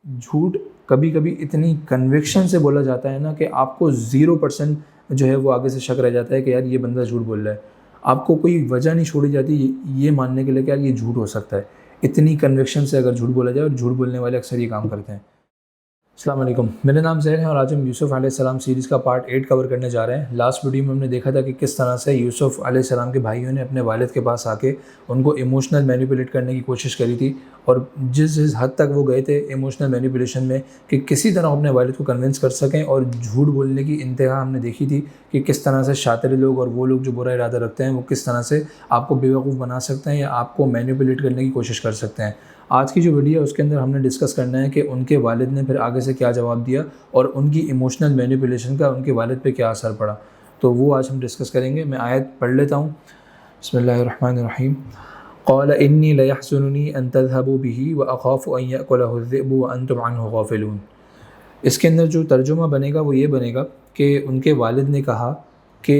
جھوٹ کبھی کبھی اتنی کنوکشن سے بولا جاتا ہے نا کہ آپ کو 0% جو ہے وہ آگے سے شک رہ جاتا ہے کہ یار یہ بندہ جھوٹ بول رہا ہے. آپ کو کوئی وجہ نہیں چھوڑی جاتی یہ ماننے کے لیے کہ یار یہ جھوٹ ہو سکتا ہے. اتنی کنوکشن سے اگر جھوٹ بولا جائے، اور جھوٹ بولنے والے اکثر یہ کام کرتے ہیں. السلام علیکم، میرا نام زہر ہے اور آج ہم یوسف علیہ السلام سیریز کا پارٹ 8 کور کرنے جا رہے ہیں. لاسٹ ویڈیو میں ہم نے دیکھا تھا کہ کس طرح سے یوسف علیہ السلام کے بھائیوں نے اپنے والد کے پاس آ کے ان کو ایموشنل مینیپولیٹ کرنے کی کوشش کری تھی، اور جس حد تک وہ گئے تھے ایموشنل مینیپولیشن میں کہ کسی طرح اپنے والد کو کنونس کر سکیں. اور جھوٹ بولنے کی انتہا ہم نے دیکھی تھی کہ کس طرح سے شاطر لوگ اور وہ لوگ جو برا ارادہ رکھتے ہیں وہ کس طرح سے آپ کو بیوقوف بنا سکتے ہیں یا آپ کو مینیپولیٹ کرنے کی کوشش کر سکتے ہیں. آج کی جو ویڈیو ہے اس کے اندر ہم نے ڈسکس کرنا ہے کہ ان کے والد نے پھر آگے سے کیا جواب دیا اور ان کی ایموشنل مینیپولیشن کا ان کے والد پہ کیا اثر پڑا. تو وہ آج ہم ڈسکس کریں گے. میں آیت پڑھ لیتا ہوں. بسم اللہ الرحمن الرحیم. قال انی لیحزننی ان تذهبوا به واخاف ان یاکلہ الذئب وانتم عنہ غافلون. اس کے اندر جو ترجمہ بنے گا وہ یہ بنے گا کہ ان کے والد نے کہا کہ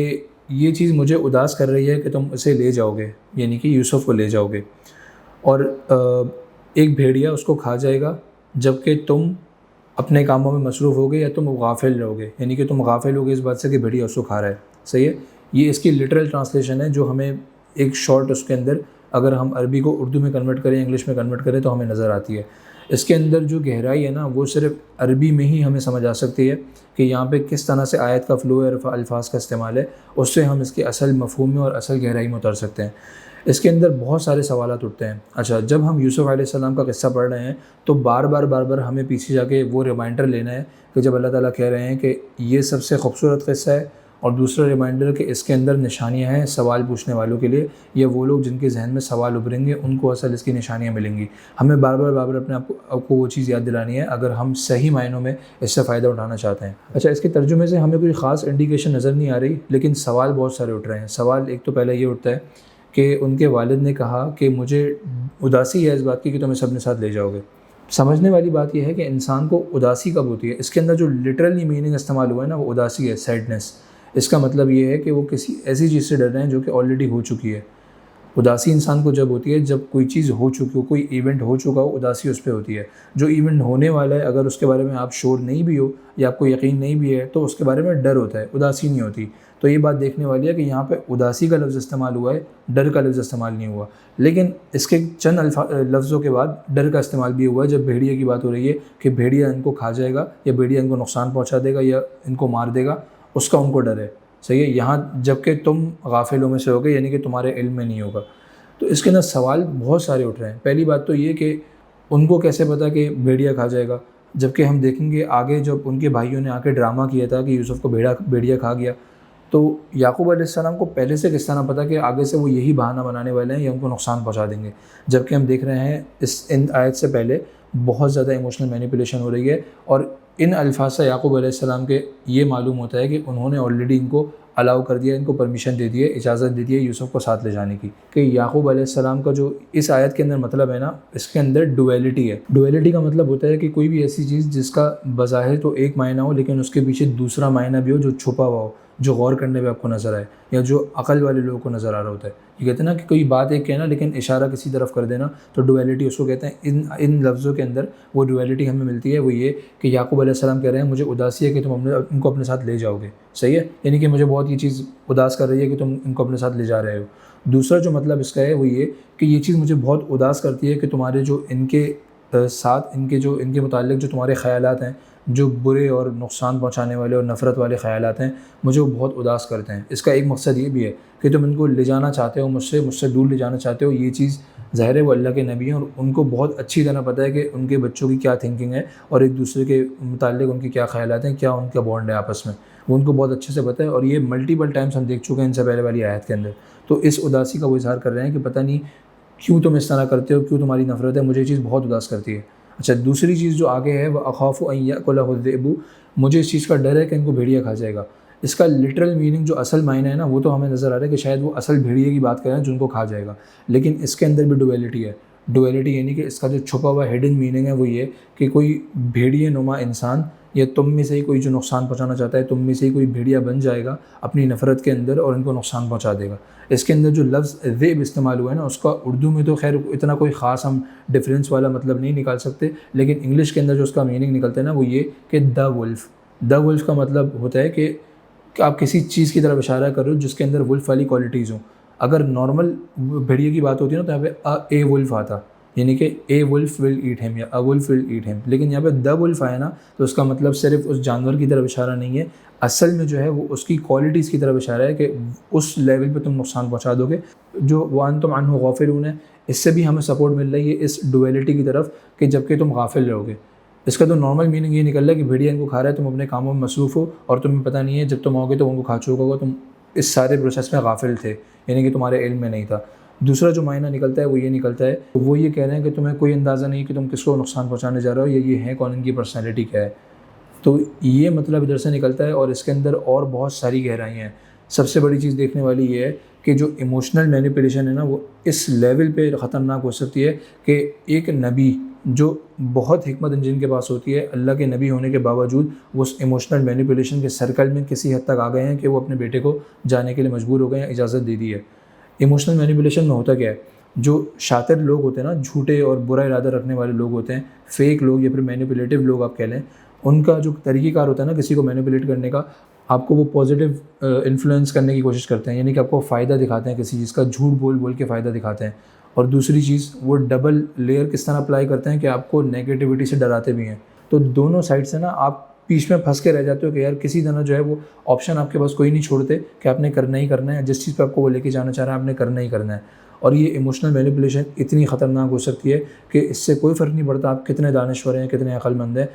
یہ چیز مجھے اداس کر رہی ہے کہ تم اسے لے جاؤ گے، یعنی کہ یوسف کو لے جاؤ گے، اور ایک بھیڑیا اس کو کھا جائے گا جبکہ تم اپنے کاموں میں مصروف ہوگے یا تم غافل رہوگے، یعنی کہ تم غافل ہوگے اس بات سے کہ بھیڑیا اس کو کھا رہا ہے. صحیح ہے، یہ اس کی لٹرل ٹرانسلیشن ہے جو ہمیں ایک شارٹ اس کے اندر اگر ہم عربی کو اردو میں کنورٹ کریں، انگلش میں کنورٹ کریں تو ہمیں نظر آتی ہے. اس کے اندر جو گہرائی ہے نا وہ صرف عربی میں ہی ہمیں سمجھ آ سکتی ہے کہ یہاں پہ کس طرح سے آیت کا فلو ہے، الفاظ کا استعمال ہے، اس سے ہم اس کے اصل مفہوم میں اور اصل گہرائی میں اتر سکتے ہیں. اس کے اندر بہت سارے سوالات اٹھتے ہیں. اچھا، جب ہم یوسف علیہ السلام کا قصہ پڑھ رہے ہیں تو بار بار ہمیں پیچھے جا کے وہ ریمائنڈر لینا ہے کہ جب اللہ تعالیٰ کہہ رہے ہیں کہ یہ سب سے خوبصورت قصہ ہے، اور دوسرا ریمائنڈر کہ اس کے اندر نشانیاں ہیں سوال پوچھنے والوں کے لیے، یا وہ لوگ جن کے ذہن میں سوال ابھریں گے ان کو اصل اس کی نشانیاں ملیں گی. ہمیں بار بار اپنے آپ کو وہ چیز یاد دلانی ہے اگر ہم صحیح معنوں میں اس سے فائدہ اٹھانا چاہتے ہیں. اچھا، اس کے ترجمے سے ہمیں کوئی خاص انڈیکیشن نظر نہیں آ رہی، لیکن سوال بہت سارے اٹھ رہے ہیں. سوال ایک تو پہلے یہ اٹھتا ہے کہ ان کے والد نے کہا کہ مجھے اداسی ہے اس بات کی کہ تم اسے اپنے ساتھ لے جاؤ گے. سمجھنے والی بات یہ ہے کہ انسان کو اداسی کب ہوتی ہے. اس کے اندر جو لٹرلی میننگ استعمال ہوا ہے نا وہ اداسی ہے، سیڈنس. اس کا مطلب یہ ہے کہ وہ کسی ایسی چیز سے ڈر رہے ہیں جو کہ آلریڈی ہو چکی ہے. اداسی انسان کو جب ہوتی ہے جب کوئی چیز ہو چکی ہو، کوئی ایونٹ ہو چکا ہو، اداسی اس پہ ہوتی ہے. جو ایونٹ ہونے والا ہے اگر اس کے بارے میں آپ شور نہیں بھی ہو یا آپ کو یقین نہیں بھی ہے تو اس کے بارے میں ڈر ہوتا ہے، اداسی نہیں ہوتی. تو یہ بات دیکھنے والی ہے کہ یہاں پہ اداسی کا لفظ استعمال ہوا ہے، ڈر کا لفظ استعمال نہیں ہوا. لیکن اس کے چند لفظوں کے بعد ڈر کا استعمال بھی ہوا ہے جب بھیڑیا کی بات ہو رہی ہے کہ بھیڑیا ان کو کھا جائے گا یا بھیڑیا ان کو نقصان پہنچا دے گا یا ان کو مار دے گا، اس کا ان کو ڈر ہے. صحیح ہے، یہاں جب کہ تم غافلوں میں سے ہوگے، یعنی کہ تمہارے علم میں نہیں ہوگا. تو اس کے اندر سوال بہت سارے اٹھ رہے ہیں. پہلی بات تو یہ کہ ان کو کیسے پتا کہ بھیڑیا کھا جائے گا، جبکہ ہم دیکھیں گے آگے جب ان کے بھائیوں نے آ کے ڈرامہ کیا تھا کہ یوسف کو بھیڑیا کھا گیا، تو یعقوب علیہ السلام کو پہلے سے کس طرح پتا کہ آگے سے وہ یہی بہانہ بنانے والے ہیں یا ان کو نقصان پہنچا دیں گے. جبکہ ہم دیکھ رہے ہیں ان آیت سے پہلے بہت زیادہ ایموشنل مینیپولیشن ہو رہی ہے، اور ان الفاظ سے یعقوب علیہ السلام کے یہ معلوم ہوتا ہے کہ انہوں نے آلریڈی ان کو الاؤ کر دیا، ان کو پرمیشن دے دی ہے، اجازت دے دی ہے یوسف کو ساتھ لے جانے کی. کہ یعقوب علیہ السلام کا جو اس آیت کے اندر مطلب ہے نا، اس کے اندر ڈویلٹی ہے. ڈویلٹی کا مطلب ہوتا ہے کہ کوئی بھی ایسی چیز جس کا بظاہر تو ایک معنی ہو لیکن اس کے پیچھے دوسرا معنی بھی ہو جو چھپا ہوا ہو، جو غور کرنے پہ آپ کو نظر آئے یا جو عقل والے لوگوں کو نظر آ رہا ہوتا ہے. یہ کہتے ہیں نا کہ کوئی بات ایک کہنا لیکن اشارہ کسی طرف کر دینا، تو ڈویلٹی اس کو کہتے ہیں. ان لفظوں کے اندر وہ ڈویلٹی ہمیں ملتی ہے. وہ یہ کہ یعقوب علیہ السلام کہہ رہے ہیں مجھے اداسی ہے کہ تم ان کو اپنے ساتھ لے جاؤ گے. صحیح ہے، یعنی کہ مجھے بہت یہ چیز اداس کر رہی ہے کہ تم ان کو اپنے ساتھ لے جا رہے ہو. دوسرا جو مطلب اس کا ہے وہ یہ کہ یہ چیز مجھے بہت اداس کرتی ہے کہ تمہارے جو ان کے ساتھ ان کے متعلق جو تمہارے خیالات ہیں، جو برے اور نقصان پہنچانے والے اور نفرت والے خیالات ہیں، مجھے وہ بہت اداس کرتے ہیں. اس کا ایک مقصد یہ بھی ہے کہ تم ان کو لے جانا چاہتے ہو، مجھ سے دور لے جانا چاہتے ہو. یہ چیز ظاہر ہے وہ اللہ کے نبی ہیں اور ان کو بہت اچھی طرح پتہ ہے کہ ان کے بچوں کی کیا تھنکنگ ہے اور ایک دوسرے کے متعلق ان کے کیا خیالات ہیں، کیا ان کا بانڈ ہے آپس میں، وہ ان کو بہت اچھے سے پتہ ہے. اور یہ ملٹیپل ٹائمز ہم دیکھ چکے ہیں ان سے پہلے والی آیت کے اندر. تو اس اداسی کا وہ اظہار کر رہے ہیں کہ پتہ نہیں کیوں تم اس طرح کرتے ہو، کیوں تمہاری نفرت ہے، مجھے یہ چیز بہت اداس کرتی ہے. اچھا، دوسری چیز جو آگے ہے وہ اخاف ان یاکلہ الذئب، مجھے اس چیز کا ڈر ہے کہ ان کو بھیڑیا کھا جائے گا. اس کا لٹرل میننگ جو اصل معنی ہے نا وہ تو ہمیں نظر آ رہا ہے کہ شاید وہ اصل بھیڑیے کی بات کر رہے ہیں جو ان کو کھا جائے گا، لیکن اس کے اندر بھی ڈویلٹی ہے. ڈویلٹی یعنی کہ اس کا جو چھپا ہوا ہڈن میننگ ہے وہ یہ کہ کوئی بھیڑیے نما انسان یا تم میں سے ہی کوئی جو نقصان پہنچانا چاہتا ہے، تم میں سے ہی کوئی بھیڑیا بن جائے گا اپنی نفرت کے اندر اور ان کو نقصان پہنچا دے گا۔ اس کے اندر جو لفظ ذئب استعمال ہوا ہے نا، اس کا اردو میں تو خیر اتنا کوئی خاص ہم ڈفرینس والا مطلب نہیں نکال سکتے، لیکن انگلش کے اندر جو اس کا میننگ نکلتا ہے نا وہ یہ کہ دا ولف۔ دا ولف کا مطلب ہوتا ہے کہ آپ کسی چیز کی طرف اشارہ کر رہے ہو جس کے اندر ولف والی کوالٹیز ہوں۔ اگر نارمل بھیڑیے کی بات ہوتی ہے نا تو یہاں پہ اے ولف آتا، یعنی کہ اے ولف ول ایٹ ہیم یا ا ولف ول ایٹ ہیم، لیکن یہاں پہ دا ولف آیا نا تو اس کا مطلب صرف اس جانور کی طرف اشارہ نہیں ہے، اصل میں جو ہے وہ اس کی کوالٹیز کی طرف اشارہ ہے کہ اس لیول پہ تم نقصان پہنچا دو گے جو وانتم عنہ غافلون ہے۔ اس سے بھی ہمیں سپورٹ مل رہی ہے اس ڈویلٹی کی طرف کہ جب کہ تم غافل رہو گے۔ اس کا تو نارمل میننگ یہ نکل رہا ہے کہ بھیڑیا ان کو کھا رہا ہے، تم اپنے کاموں میں مصروف ہو اور تمہیں پتہ نہیں ہے جب تم آؤ گے تو ان کو کھا چکا ہوگا، تم اس سارے پروسیس میں غافل تھے، یعنی کہ تمہارے علم میں نہیں تھا۔ دوسرا جو معنی نکلتا ہے وہ یہ نکلتا ہے، وہ یہ کہہ رہے ہیں کہ تمہیں کوئی اندازہ نہیں کہ تم کس کو نقصان پہنچانے جا رہے ہو یا یہ ہیں کون، ان کی پرسنالٹی کیا ہے۔ تو یہ مطلب ادھر سے نکلتا ہے، اور اس کے اندر اور بہت ساری گہرائیاں ہیں۔ سب سے بڑی چیز دیکھنے والی یہ ہے کہ جو ایموشنل مینیپولیشن ہے نا وہ اس لیول پہ خطرناک ہو سکتی ہے کہ ایک نبی جو بہت حکمت جن کے پاس ہوتی ہے، اللہ کے نبی ہونے کے باوجود وہ اس ایموشنل مینیپولیشن کے سرکل میں کسی حد تک آ گئے ہیں کہ وہ اپنے بیٹے کو جانے کے لیے مجبور ہو گئے ہیں، اجازت دے دی ہے۔ ایموشنل مینیپولیشن میں ہوتا کیا ہے، جو شاطر لوگ ہوتے ہیں نا، جھوٹے اور برا ارادہ رکھنے والے لوگ ہوتے ہیں، فیک لوگ یا پھر مینیپولیٹو لوگ آپ کہہ لیں، ان کا جو طریقہ کار ہوتا ہے نا کسی کو مینیپولیٹ کرنے کا، آپ کو وہ پازیٹیو انفلوئنس کرنے کی کوشش کرتے ہیں، یعنی کہ آپ کو فائدہ دکھاتے ہیں کسی چیز کا، جھوٹ بول بول کے فائدہ دکھاتے ہیں۔ اور دوسری چیز وہ ڈبل لیئر کس طرح اپلائی کرتے ہیں کہ آپ کو نیگیٹیوٹی سے ڈراتے بھی ہیں۔ تو دونوں سائڈ سے نا آپ بیچ میں پھنس کے رہ جاتے ہو کہ یار کسی طرح جو ہے وہ آپشن آپ کے پاس کوئی نہیں چھوڑتے کہ آپ نے کرنا ہی کرنا ہے، جس چیز پہ آپ کو وہ لے کے جانا چاہ رہا ہے آپ نے کرنا ہی کرنا ہے۔ اور یہ ایموشنل مینیپولیشن اتنی خطرناک ہو سکتی ہے کہ اس سے کوئی فرق نہیں پڑتا آپ کتنے دانشور ہیں، کتنے عقل مند ہیں۔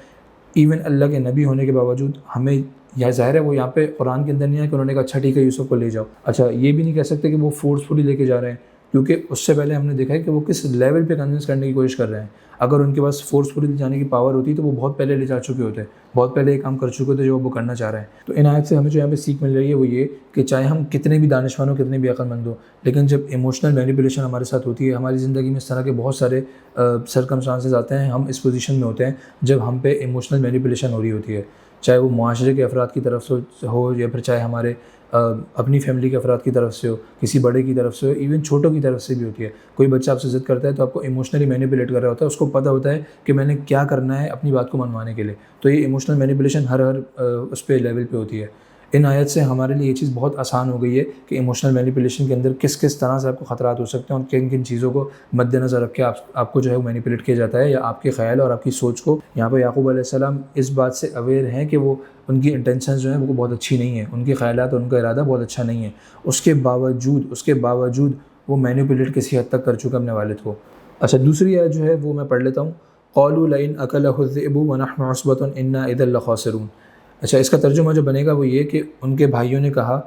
ایون اللہ کے نبی ہونے کے باوجود ہمیں یا ظاہر ہے وہ یہاں پہ قرآن کے اندر نہیں ہے کہ انہوں نے کہا اچھا ٹھیک ہے یوسف کو لے جاؤ، اچھا یہ بھی نہیں کہہ سکتے کہ وہ فورسفلی لے کے جا رہے ہیں، کیونکہ اس سے پہلے ہم نے دیکھا ہے کہ وہ کس لیول پہ کنونس کرنے کی کوشش کر رہے ہیں۔ اگر ان کے پاس فورسفلی جانے کی پاور ہوتی تو وہ بہت پہلے لے جا چکے ہوتے، بہت پہلے یہ کام کر چکے ہوتے جو وہ کرنا چاہ رہے ہیں۔ تو ان آیت سے ہمیں جو یہاں پہ سیکھ مل رہی ہے وہ یہ کہ چاہے ہم کتنے بھی دانشور ہوں، کتنے بھی عقل مند ہوں، لیکن جب ایموشنل مینیپولیشن ہمارے ساتھ ہوتی ہے، ہماری زندگی میں اس طرح کے بہت سارے سرکمسٹانسز آتے ہیں، ہم اس پوزیشن میں ہوتے ہیں جب ہم پہ ایموشنل مینیپولیشن ہو رہی ہوتی ہے، چاہے وہ معاشرے کے افراد کی طرف سے ہو یا پھر چاہے ہمارے اپنی فیملی کے افراد کی طرف سے ہو، کسی بڑے کی طرف سے ہو، ایون چھوٹوں کی طرف سے بھی ہوتی ہے۔ کوئی بچہ آپ سے ضد کرتا ہے تو آپ کو ایموشنلی مینیپولیٹ کر رہا ہوتا ہے، اس کو پتہ ہوتا ہے کہ میں نے کیا کرنا ہے اپنی بات کو منوانے کے لیے۔ تو یہ ایموشنل مینیپولیشن ہر اس پہ لیول پہ ہوتی ہے۔ ان آیت سے ہمارے لیے یہ چیز بہت آسان ہو گئی ہے کہ ایموشنل مینیپولیشن کے اندر کس کس طرح سے آپ کو خطرات ہو سکتے ہیں اور کن کن چیزوں کو مد نظر رکھ کے آپ کو جو ہے وہ مینیپولیٹ کیا جاتا ہے، یا آپ کے خیال اور آپ کی سوچ کو۔ یہاں پہ یعقوب علیہ السلام اس بات سے اویئر ہیں کہ وہ ان کی انٹینشنز جو ہیں وہ بہت اچھی نہیں ہیں، ان کے خیالات اور ان کا ارادہ بہت اچھا نہیں ہے، اس کے باوجود وہ مینیپولیٹ کسی حد تک کر چکا اپنے والد کو۔ اچھا دوسری آیت جو ہے وہ میں پڑھ لیتا ہوں، قالوا لئن اکلہ الذئب ونحن عصبۃ انا اذا لخاسرون۔ اچھا اس کا ترجمہ جو بنے گا وہ یہ کہ ان کے بھائیوں نے کہا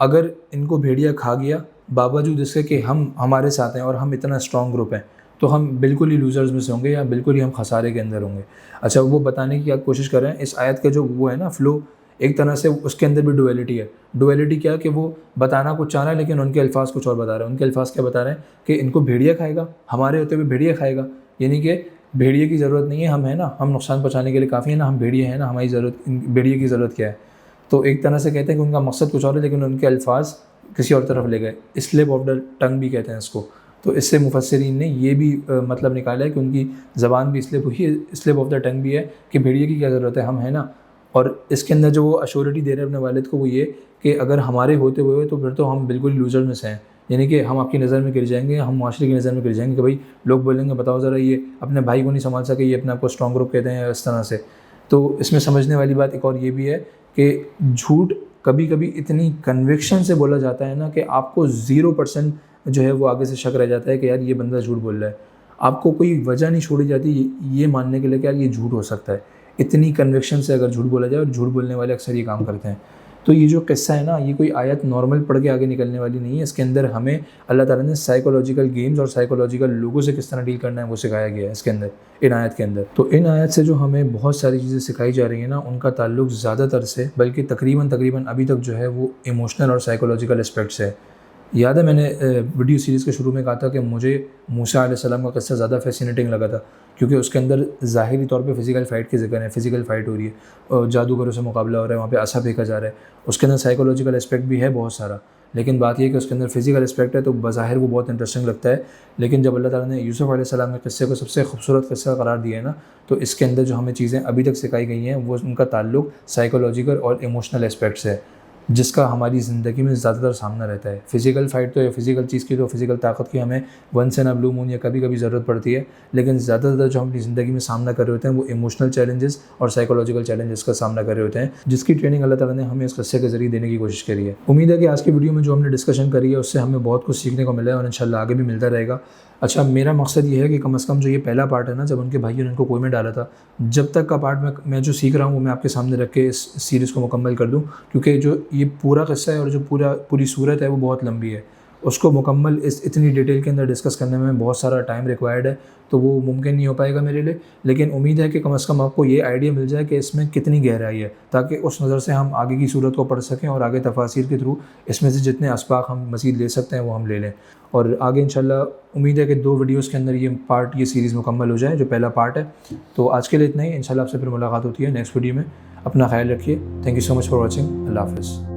اگر ان کو بھیڑیا کھا گیا باوجود اس کے کہ ہمارے ساتھ ہیں اور ہم اتنا اسٹرانگ گروپ ہیں تو ہم بالکل ہی لوزرز میں سے ہوں گے یا بالکل ہی ہم خسارے کے اندر ہوں گے۔ اچھا وہ بتانے کی آپ کوشش کر رہے ہیں اس آیت کا جو وہ ہے نا فلو، ایک طرح سے اس کے اندر بھی ڈویلٹی ہے۔ ڈویلٹی کیا کہ وہ بتانا کچھ چاہ رہا ہے لیکن ان کے الفاظ کچھ اور بتا رہے ہیں۔ ان کے الفاظ کیا بتا رہے ہیں کہ ان کو بھیڑیا کھائے گا، ہمارے ہوتے ہوئے بھیڑیا کھائے گا، یعنی کہ بھیڑیے کی ضرورت نہیں ہے، ہم ہیں نا، ہم نقصان پہنچانے کے لیے کافی ہیں نا، ہم بھیڑیے ہیں نا، ہماری ضرورت بھیڑیے کی ضرورت کیا ہے۔ تو ایک طرح سے کہتے ہیں کہ ان کا مقصد کچھ اور ہے لیکن ان کے الفاظ کسی اور طرف لے گئے، اسلپ آف دا ٹنگ بھی کہتے ہیں اس کو۔ تو اس سے مفسرین نے یہ بھی مطلب نکالا ہے کہ ان کی زبان بھی اسلپ ہوئی ہے، اسلپ آف دا ٹنگ بھی ہے کہ بھیڑیے کی کیا ضرورت ہے، ہم ہیں نا۔ اور اس کے اندر جو وہ ایشورٹی دے رہے ہیں اپنے والد کو وہ یہ کہ اگر ہمارے ہوتے ہوئے تو پھر تو ہم بالکل لوزر میں سے ہیں، یعنی کہ ہم آپ کی نظر میں گر جائیں گے، ہم معاشرے کی نظر میں گر جائیں گے کہ بھائی لوگ بولیں گے بتاؤ ذرا یہ اپنے بھائی کو نہیں سنبھال سکے، یہ اپنے آپ کو اسٹرانگ گروپ کہتے ہیں اس طرح سے۔ تو اس میں سمجھنے والی بات ایک اور یہ بھی ہے کہ جھوٹ کبھی کبھی اتنی کنوکشن سے بولا جاتا ہے نا کہ آپ کو 0% جو ہے وہ آگے سے شک رہ جاتا ہے کہ یار یہ بندہ جھوٹ بول رہا ہے، آپ کو کوئی وجہ نہیں چھوڑی جاتی یہ ماننے کے لیے کہ یار یہ جھوٹ ہو سکتا ہے۔ اتنی کنوکشن سے اگر جھوٹ بولا جائے، اور جھوٹ بولنے والے اکثر یہ کام کرتے ہیں۔ تو یہ جو قصہ ہے نا یہ کوئی آیت نارمل پڑھ کے آگے نکلنے والی نہیں ہے، اس کے اندر ہمیں اللہ تعالیٰ نے سائیکولوجیکل گیمز اور سائیکولوجیکل لوگوں سے کس طرح ڈیل کرنا ہے وہ سکھایا گیا ہے اس کے اندر، ان آیت کے اندر۔ تو ان آیت سے جو ہمیں بہت ساری چیزیں سکھائی جا رہی ہیں نا ان کا تعلق زیادہ تر سے بلکہ تقریباً ابھی تک جو ہے وہ ایموشنل اور سائیکولوجیکل اسپیکٹ سے ہے۔ یاد ہے میں نے ویڈیو سیریز کے شروع میں کہا تھا کہ مجھے موسیٰ علیہ السلام کا قصہ زیادہ فیسینیٹنگ لگا تھا، کیونکہ اس کے اندر ظاہری طور پہ فزیکل فائٹ کی ذکر ہے، فزیکل فائٹ ہو رہی ہے اور جادوگروں سے مقابلہ ہو رہا ہے، وہاں پہ عصا پھینکا جا رہا ہے. اس کے اندر سائیکولوجیکل اسپیکٹ بھی ہے بہت سارا، لیکن بات یہ ہے کہ اس کے اندر فزیکل اسپیکٹ ہے تو بظاہر وہ بہت انٹرسٹنگ لگتا ہے. لیکن جب اللہ تعالیٰ نے یوسف علیہ السلام کے قصے کو سب سے خوبصورت قصہ قرار دیا ہے نا، تو اس کے اندر جو ہمیں چیزیں ابھی تک سکھائی گئی ہیں وہ ان کا تعلق سائیکولوجیکل اور ایموشنل اسپیکٹ سے ہے، جس کا ہماری زندگی میں زیادہ تر سامنا رہتا ہے. فزیکل فائٹ تو یا فزیکل چیز کی تو فزیکل طاقت کی ہمیں ونس ان اے بلو مون یا کبھی کبھی ضرورت پڑتی ہے، لیکن زیادہ تر جو ہم اپنی زندگی میں سامنا کر رہے ہوتے ہیں وہ ایموشنل چیلنجز اور سائیکولوجیکل چیلنجز کا سامنا کر رہے ہوتے ہیں، جس کی ٹریننگ اللہ تعالیٰ نے ہمیں اس قصے کے ذریعے دینے کی کوشش کری ہے. امید ہے کہ آج کی ویڈیو میں جو ہم نے ڈسکشن کری ہے اس سے ہمیں بہت کچھ سیکھنے کو ملا ہے اور انشاءاللہ آگے بھی ملتا رہے گا. اچھا، میرا مقصد یہ ہے کہ کم از کم جو یہ پہلا پارٹ ہے نا، جب ان کے بھائیوں نے ان کو کوئی میں ڈالا تھا، جب تک کا پارٹ میں جو سیکھ رہا ہوں وہ میں آپ کے سامنے رکھ کے اس سیریز کو مکمل کر دوں، کیونکہ جو یہ پورا قصہ ہے اور جو پوری صورت ہے وہ بہت لمبی ہے. اس کو مکمل اتنی ڈیٹیل کے اندر ڈسکس کرنے میں بہت سارا ٹائم ریکوائرڈ ہے، تو وہ ممکن نہیں ہو پائے گا میرے لیے. لیکن امید ہے کہ کم از کم آپ کو یہ آئیڈیا مل جائے کہ اس میں کتنی گہرائی ہے، تاکہ اس نظر سے ہم آگے کی صورت کو پڑھ سکیں اور آگے تفاسیر کے تھرو اس میں سے جتنے اسباق ہم مزید لے سکتے ہیں وہ ہم لے لیں. اور آگے انشاءاللہ امید ہے کہ 2 ویڈیوز کے اندر یہ سیریز مکمل ہو جائے جو پہلا پارٹ ہے. تو آج کے لیے اتنا ہی، انشاءاللہ آپ سے پھر ملاقات ہوتی ہے نیکسٹ ویڈیو میں. اپنا خیال رکھیے. Thank you so much for watching. اللہ حافظ.